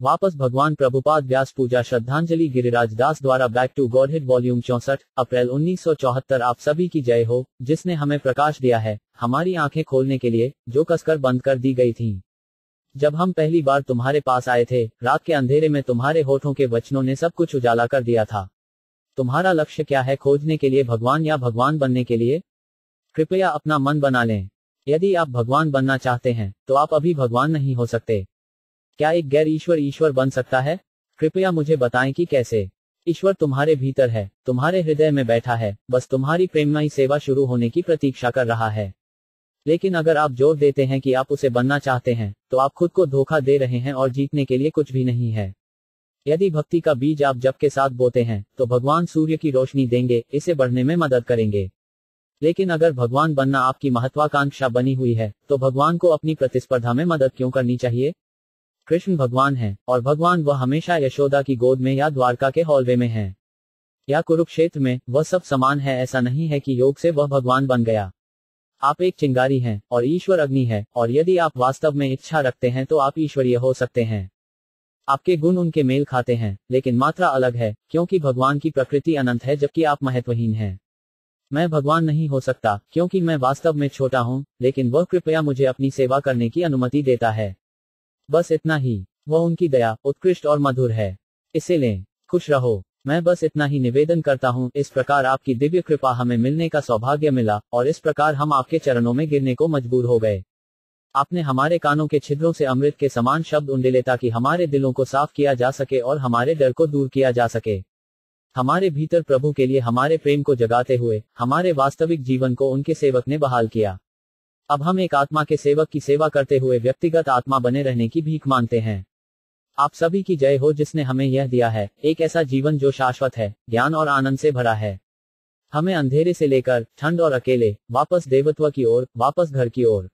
वापस भगवान प्रभुपाद व्यास पूजा श्रद्धांजलि गिरिराज दास द्वारा बैक टू गॉडहेड वॉल्यूम 64 अप्रैल 1974। आप सभी की जय हो, जिसने हमें प्रकाश दिया है, हमारी आंखें खोलने के लिए, जो कसकर बंद कर दी गई थीं। जब हम पहली बार तुम्हारे पास आए थे, रात के अंधेरे में तुम्हारे होठों के वचनों ने सब कुछ उजाला कर दिया था। तुम्हारा लक्ष्य क्या है? खोजने के लिए भगवान या भगवान बनने के लिए? कृपया अपना मन बना लें। यदि आप भगवान बनना चाहते हैं, तो आप अभी भगवान नहीं हो सकते। क्या एक गैर ईश्वर बन सकता है? कृपया मुझे बताएं कि कैसे। ईश्वर तुम्हारे भीतर है, तुम्हारे हृदय में बैठा है, बस तुम्हारी प्रेममयी सेवा शुरू होने की प्रतीक्षा कर रहा है। लेकिन अगर आप जोर देते हैं कि आप उसे बनना चाहते हैं, तो आप खुद को धोखा दे रहे हैं और जीतने के लिए कुछ भी नहीं है। यदि भक्ति का बीज आप जप के साथ बोते हैं, तो भगवान सूर्य की रोशनी देंगे, इसे बढ़ने में मदद करेंगे। लेकिन अगर भगवान बनना आपकी महत्वाकांक्षा बनी हुई है, तो भगवान को अपनी प्रतिस्पर्धा में मदद क्यों करनी चाहिए? कृष्ण भगवान है, और भगवान वह हमेशा यशोदा की गोद में या द्वारका के हॉलवे में है या कुरुक्षेत्र में, वह सब समान है। ऐसा नहीं है कि योग से वह भगवान बन गया। आप एक चिंगारी हैं, और ईश्वर अग्नि है, और यदि आप वास्तव में इच्छा रखते हैं तो आप ईश्वरीय हो सकते हैं। आपके गुण उनके मेल खाते हैं, लेकिन मात्रा अलग है, क्योंकि भगवान की प्रकृति अनंत है जबकि आप महत्वहीन हैं। मैं भगवान नहीं हो सकता, क्योंकि मैं वास्तव में छोटा हूं, लेकिन वह कृपया मुझे अपनी सेवा करने की अनुमति देता है। बस इतना ही। वह उनकी दया उत्कृष्ट और मधुर है। इसे लें। खुश रहो। मैं बस इतना ही निवेदन करता हूं। इस प्रकार आपकी दिव्य कृपा हमें मिलने का सौभाग्य मिला, और इस प्रकार हम आपके चरणों में गिरने को मजबूर हो गए। आपने हमारे कानों के छिद्रों से अमृत के समान शब्द उंडेले ताकि हमारे दिलों को साफ किया जा सके और हमारे डर को दूर किया जा सके। हमारे भीतर प्रभु के लिए हमारे प्रेम को जगाते हुए हमारे वास्तविक जीवन को उनके सेवक ने बहाल किया। अब हम एक आत्मा के सेवक की सेवा करते हुए व्यक्तिगत आत्मा बने रहने की भीख मांगते हैं। आप सभी की जय हो, जिसने हमें यह दिया है, एक ऐसा जीवन जो शाश्वत है, ज्ञान और आनंद से भरा है। हमें अंधेरे से लेकर ठंड और अकेले, वापस देवत्व की ओर, वापस घर की ओर।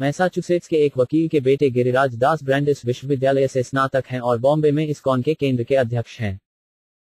मैसाचुसेट्स के एक वकील के बेटे गिरिराज दास ब्रैंडिस विश्वविद्यालय से स्नातक हैं और बॉम्बे में इस्कॉन के केंद्र के अध्यक्ष हैं।